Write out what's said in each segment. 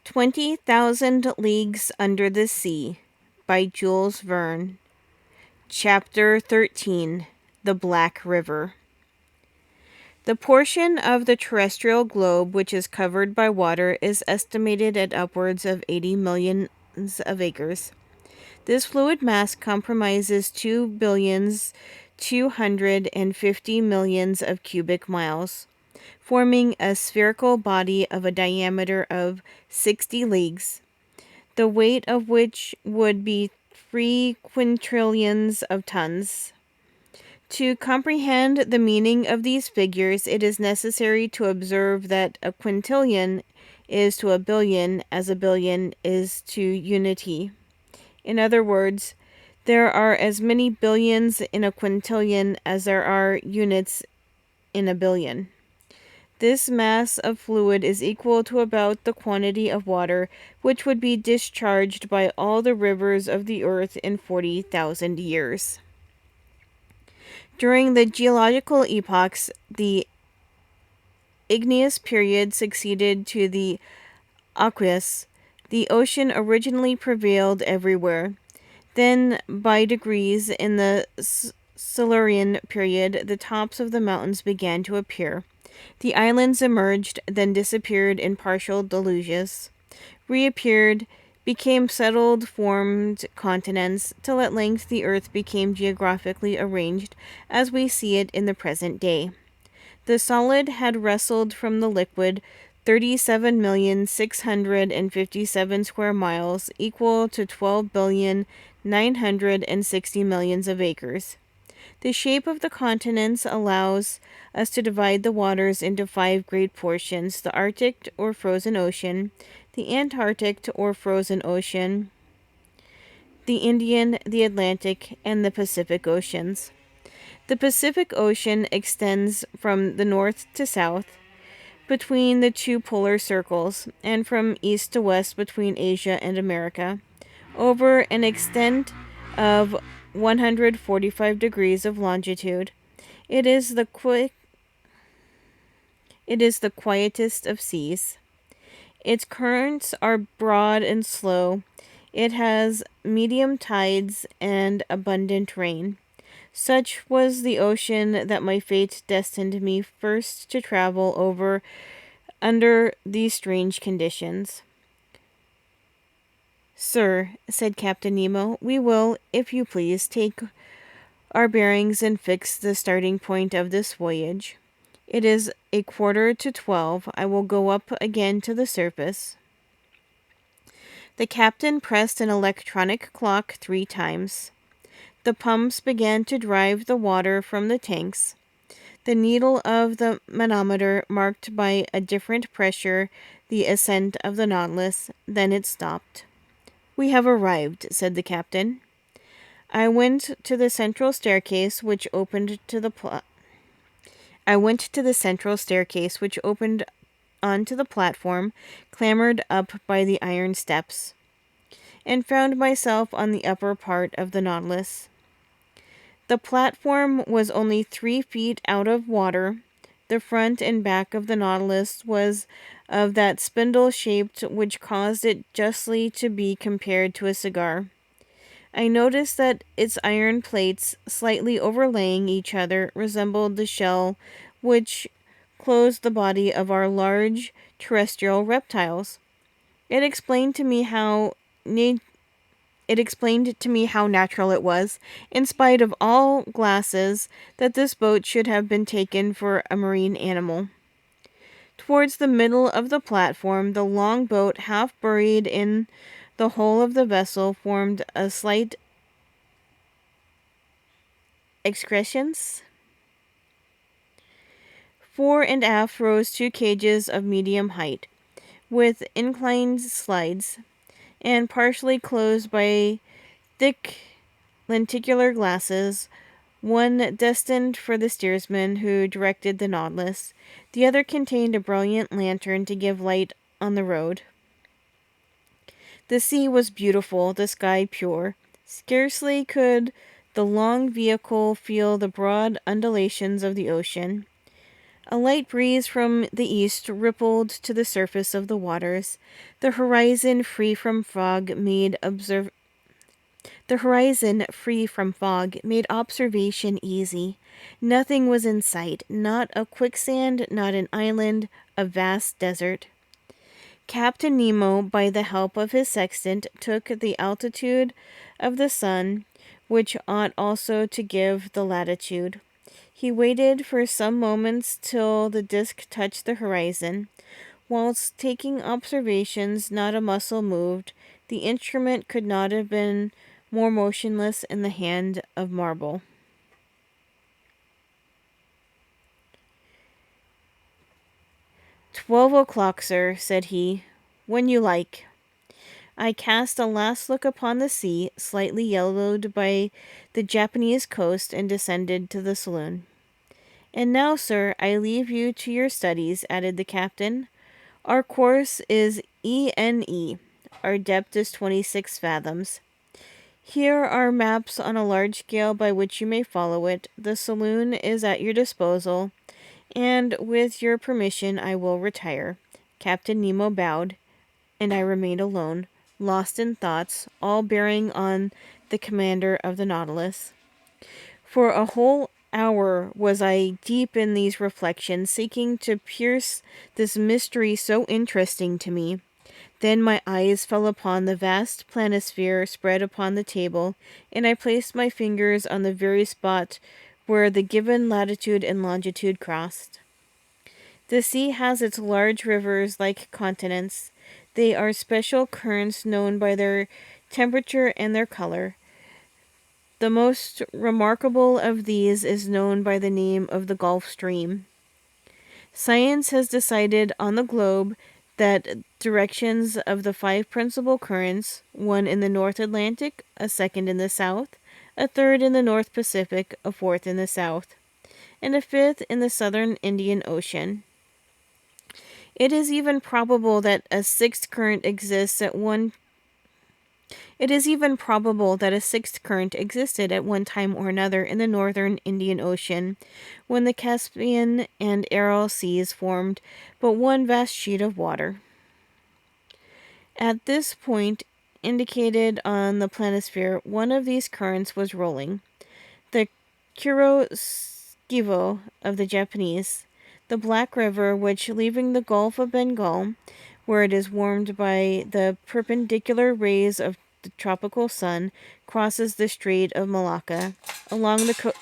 20,000 Leagues Under the Sea by Jules Verne. Chapter 13. The Black River. The portion of the terrestrial globe which is covered by water is estimated at upwards of 80 millions of acres. This fluid mass comprises 2,250,000,000 of cubic miles, forming a spherical body of a diameter of 60 leagues, the weight of which would be 3 quintillions of tons. To comprehend the meaning of these figures, it is necessary to observe that a quintillion is to a billion as a billion is to unity. In other words, there are as many billions in a quintillion as there are units in a billion. This mass of fluid is equal to about the quantity of water which would be discharged by all the rivers of the earth in 40,000 years. During the geological epochs, the igneous period succeeded to the aqueous. The ocean originally prevailed everywhere. Then, by degrees, in the Silurian period, the tops of the mountains began to appear. The islands emerged, then disappeared in partial deluges, reappeared, became settled, formed continents, till at length the earth became geographically arranged as we see it in the present day. The solid had wrestled from the liquid 37,657 square miles, equal to 12,960,000,000 of acres. The shape of the continents allows us to divide the waters into 5 great portions: the Arctic or frozen ocean, the Antarctic or frozen ocean, the Indian, the Atlantic, and the Pacific Oceans. The Pacific Ocean extends from the north to south between the 2 polar circles, and from east to west between Asia and America, over an extent of 145 degrees of longitude. It is the quietest of seas. Its currents are broad and slow. It has medium tides and abundant rain. Such was the ocean that my fate destined me first to travel over under these strange conditions. "Sir," said Captain Nemo, "we will, if you please, take our bearings and fix the starting point of this voyage. It is 11:45. I will go up again to the surface." The captain pressed an electronic clock 3 times. The pumps began to drive the water from the tanks. The needle of the manometer marked by a different pressure the ascent of the Nautilus. Then it stopped. "We have arrived," said the captain. I went to the central staircase which opened onto the platform, clambered up by the iron steps, and found myself on the upper part of the Nautilus. The platform was only 3 feet out of water. The front and back of the Nautilus was of that spindle shaped which caused it justly to be compared to a cigar. I noticed that its iron plates, slightly overlaying each other, resembled the shell which closed the body of our large terrestrial reptiles. It explained to me how natural it was, in spite of all glasses, that this boat should have been taken for a marine animal. Towards the middle of the platform, the long boat, half buried in the hull of the vessel, formed a slight excrescence. Fore and aft rose 2 cages of medium height, with inclined slides, and partially closed by thick lenticular glasses, one destined for the steersman who directed the Nautilus. The other contained a brilliant lantern to give light on the road. The sea was beautiful, the sky pure. Scarcely could the long vehicle feel the broad undulations of the ocean. A light breeze from the east rippled to the surface of the waters. The horizon free from fog made observation easy. Nothing was in sight, not a quicksand, not an island, a vast desert. Captain Nemo, by the help of his sextant, took the altitude of the sun, which ought also to give the latitude. He waited for some moments till the disk touched the horizon. Whilst taking observations, not a muscle moved. The instrument could not have been more motionless in the hand of marble. "12 o'clock, sir," said he. "When you like." I cast a last look upon the sea, slightly yellowed by the Japanese coast, and descended to the saloon. "And now, sir, I leave you to your studies," added the captain. "Our course is ENE. Our depth is 26 fathoms. Here are maps on a large scale by which you may follow it. The saloon is at your disposal, and with your permission I will retire." Captain Nemo bowed, and I remained alone, lost in thoughts, all bearing on the commander of the Nautilus. For a whole hour was I deep in these reflections, seeking to pierce this mystery so interesting to me. Then my eyes fell upon the vast planisphere spread upon the table, and I placed my fingers on the very spot where the given latitude and longitude crossed. The sea has its large rivers like continents. They are special currents known by their temperature and their color. The most remarkable of these is known by the name of the Gulf Stream. Science has decided on the globe that directions of the 5 principal currents, one in the North Atlantic, a second in the South, a third in the North Pacific, a fourth in the South, and a fifth in the Southern Indian Ocean. It is even probable that a sixth current exists at one It is even probable that a sixth current existed at one time or another in the northern Indian Ocean, when the Caspian and Aral seas formed but one vast sheet of water. At this point indicated on the planisphere, one of these currents was rolling. The Kuroskivo of the Japanese, the Black River, which, leaving the Gulf of Bengal, where it is warmed by the perpendicular rays of the tropical sun, crosses the Strait of Malacca along the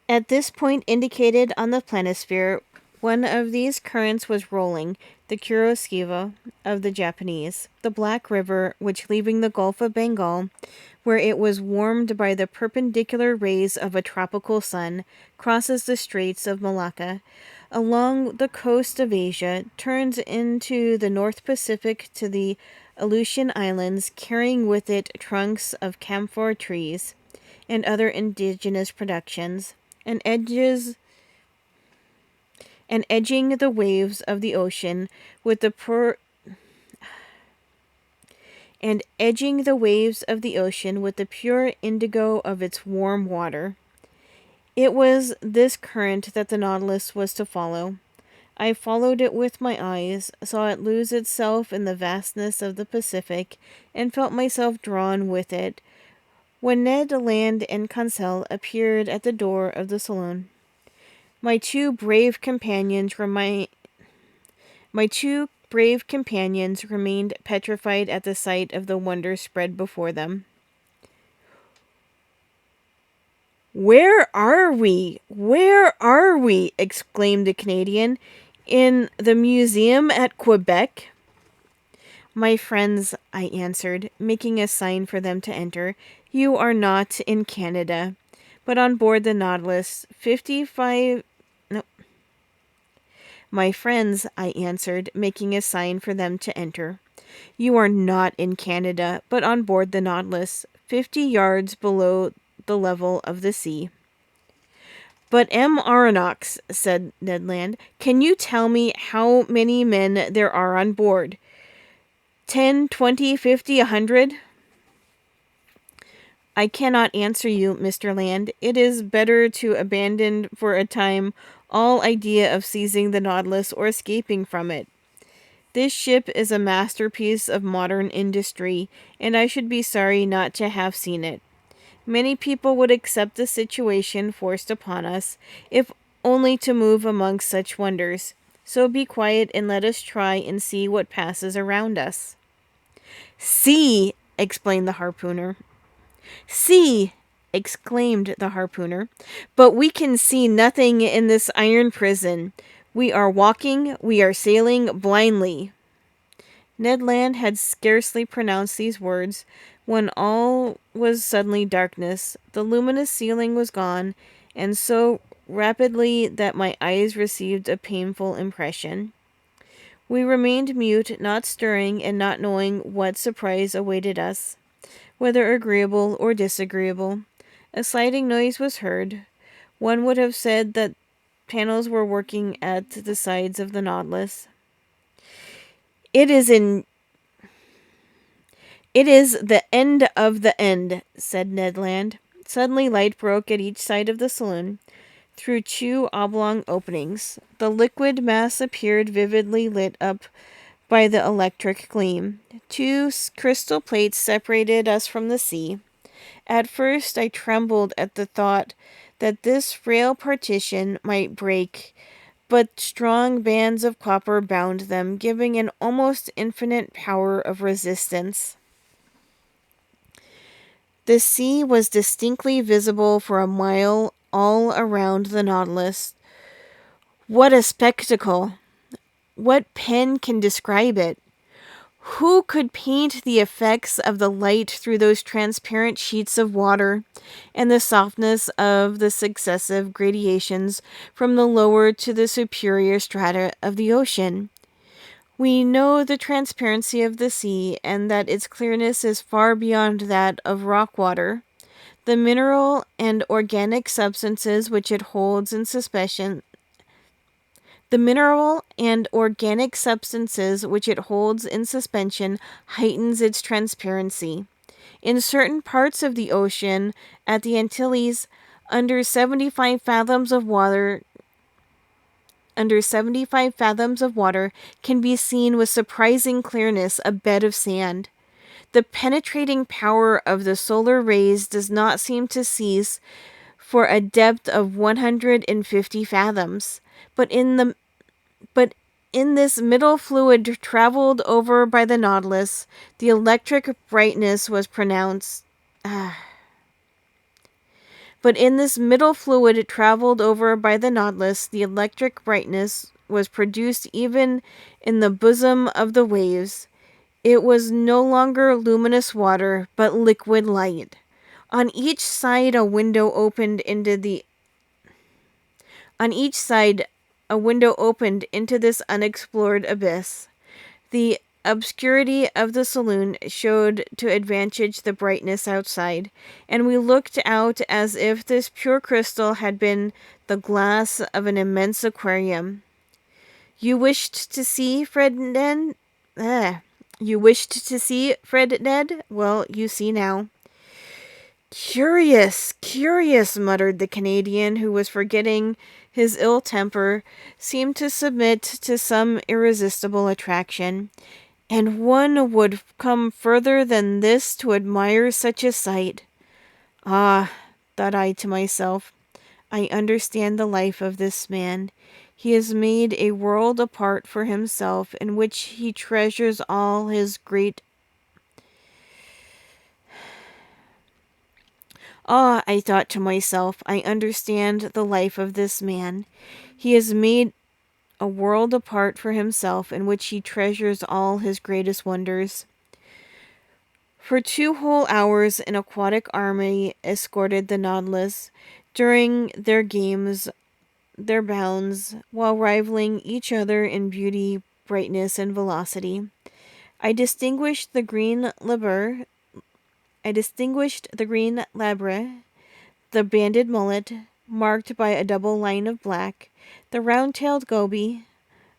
At this point indicated on the planisphere, one of these currents was rolling, the Kuroskiva of the Japanese, the Black River, which, leaving the Gulf of Bengal, where it was warmed by the perpendicular rays of a tropical sun, crosses the Straits of Malacca along the coast of Asia, turns into the North Pacific to the Aleutian Islands, carrying with it trunks of camphor trees and other indigenous productions, and edging the waves of the ocean with the pure indigo of its warm water. It was this current that the Nautilus was to follow. I followed it with my eyes, saw it lose itself in the vastness of the Pacific, and felt myself drawn with it, when Ned Land and Conseil appeared at the door of the saloon. My two brave companions remained petrified at the sight of the wonder spread before them. "Where are we? Where are we?" exclaimed the Canadian. "In the museum at Quebec?" "My friends," I answered, making a sign for them to enter, "you are not in Canada, but on board the Nautilus, 55... No. My friends," I answered, making a sign for them to enter, "you are not in Canada, but on board the Nautilus, 50 yards below the level of the sea." "But Aronnax," said Ned Land, "can you tell me how many men there are on board? 10, 20, 50, 100? I cannot answer you, Mr. Land. It is better to abandon for a time all idea of seizing the Nautilus or escaping from it. This ship is a masterpiece of modern industry, and I should be sorry not to have seen it. Many people would accept the situation forced upon us, if only to move amongst such wonders. So be quiet and let us try and see what passes around us. See, explained the harpooner. See, exclaimed the harpooner, but we can see nothing in this iron prison. We are walking, we are sailing blindly. Ned Land had scarcely pronounced these words when all was suddenly darkness. The luminous ceiling was gone, and so rapidly that my eyes received a painful impression. We remained mute, not stirring, and not knowing what surprise awaited us, whether agreeable or disagreeable. A sliding noise was heard. One would have said that panels were working at the sides of the Nautilus. It is the end of the end, said Ned Land. Suddenly light broke at each side of the saloon, through two oblong openings. The liquid mass appeared vividly lit up by the electric gleam. Two crystal plates separated us from the sea. At first I trembled at the thought that this frail partition might break, but strong bands of copper bound them, giving an almost infinite power of resistance. The sea was distinctly visible for a mile all around the Nautilus. What a spectacle! What pen can describe it? Who could paint the effects of the light through those transparent sheets of water, and the softness of the successive gradations from the lower to the superior strata of the ocean? We know the transparency of the sea, and that its clearness is far beyond that of rock water. The mineral and organic substances which it holds in suspension The mineral and organic substances which it holds in suspension heightens its transparency. In certain parts of the ocean, at the Antilles, under 75 fathoms of water, can be seen with surprising clearness a bed of sand. The penetrating power of the solar rays does not seem to cease for a depth of 150 fathoms, but in this middle fluid traveled over by the Nautilus, the electric brightness was pronounced. But in this middle fluid traveled over by the Nautilus, the electric brightness was produced even in the bosom of the waves. It was no longer luminous water, but liquid light. On each side a window opened into this unexplored abyss. The obscurity of the saloon showed to advantage the brightness outside, and we looked out as if this pure crystal had been the glass of an immense aquarium. You wished to see Fred Ned? You wished to see Fred Ned? Well, you see now. Curious, curious, muttered the Canadian, who was forgetting his ill temper, seemed to submit to some irresistible attraction. And one would come further than this to admire such a sight. Ah, thought I to myself, I understand the life of this man. He has made a world apart for himself in which he treasures all his great. Ah, I thought to myself, I understand the life of this man. He has made a world apart for himself in which he treasures all his greatest wonders. For 2 whole hours an aquatic army escorted the Nautilus during their games, their bounds, while rivaling each other in beauty, brightness, and velocity. I distinguished the green labre, the banded mullet, marked by a double line of black, the round-tailed goby,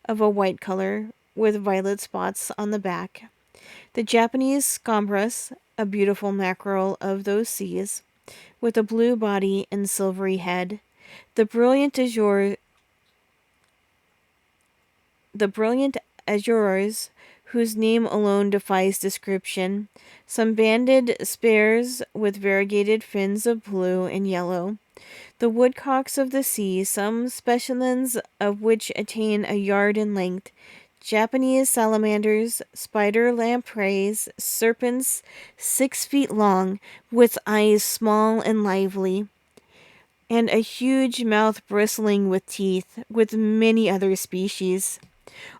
of a white color, with violet spots on the back, the Japanese scombros, a beautiful mackerel of those seas, with a blue body and silvery head. The brilliant azure the brilliant azures, whose name alone defies description, some banded spears with variegated fins of blue and yellow, the woodcocks of the sea, some specimens of which attain a yard in length, Japanese salamanders, spider lampreys, serpents 6 feet long, with eyes small and lively, and a huge mouth bristling with teeth, with many other species.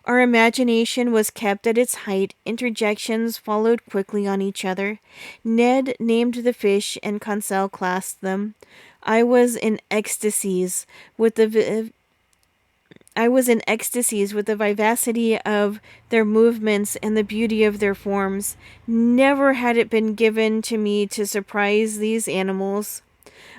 Our imagination was kept at its height. Interjections followed quickly on each other. Ned named the fish, and Conseil classed them. I was in ecstasies with the vivacity of their movements and the beauty of their forms. Never had it been given to me to surprise these animals,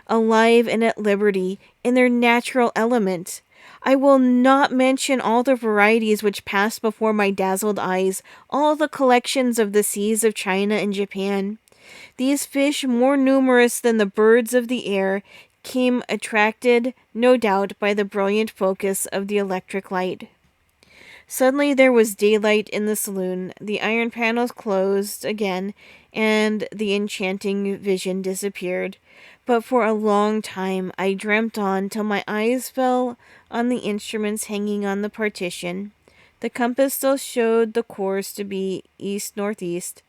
alive and at liberty, in their natural element. I will not mention all the varieties which passed before my dazzled eyes, all the collections of the seas of China and Japan. These fish, more numerous than the birds of the air, came attracted, no doubt, by the brilliant focus of the electric light. Suddenly there was daylight in the saloon, the iron panels closed again, and the enchanting vision disappeared. But for a long time I dreamt on till my eyes fell on the instruments hanging on the partition. The compass still showed the course to be east-northeast.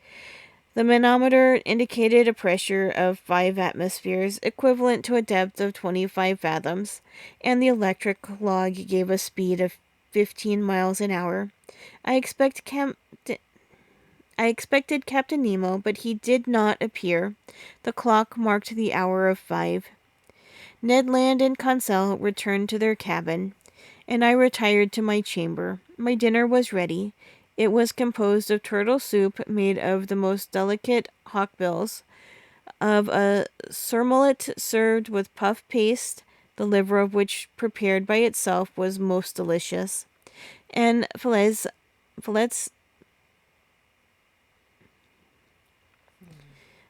The manometer indicated a pressure of 5 atmospheres, equivalent to a depth of 25 fathoms, and the electric log gave a speed of 15 miles an hour. I expected Captain Nemo, but he did not appear. The clock marked the hour of 5. Ned Land and Conseil returned to their cabin, and I retired to my chamber. My dinner was ready. It was composed of turtle soup made of the most delicate hawkbills, of a surmullet served with puff paste, the liver of which prepared by itself was most delicious, and fillets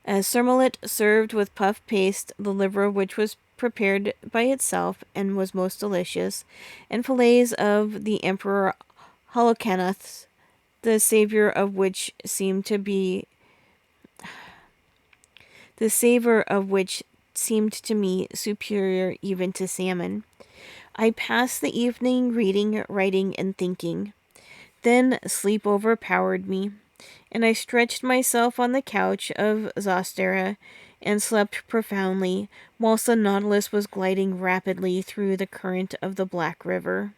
a surmullet served with puff paste, the liver of which was prepared by itself and was most delicious, and fillets of the Emperor Holocanuths, the savor of which seemed to me superior even to salmon. I passed the evening reading, writing, and thinking. Then sleep overpowered me, and I stretched myself on the couch of Zostera and slept profoundly, whilst the Nautilus was gliding rapidly through the current of the Black River.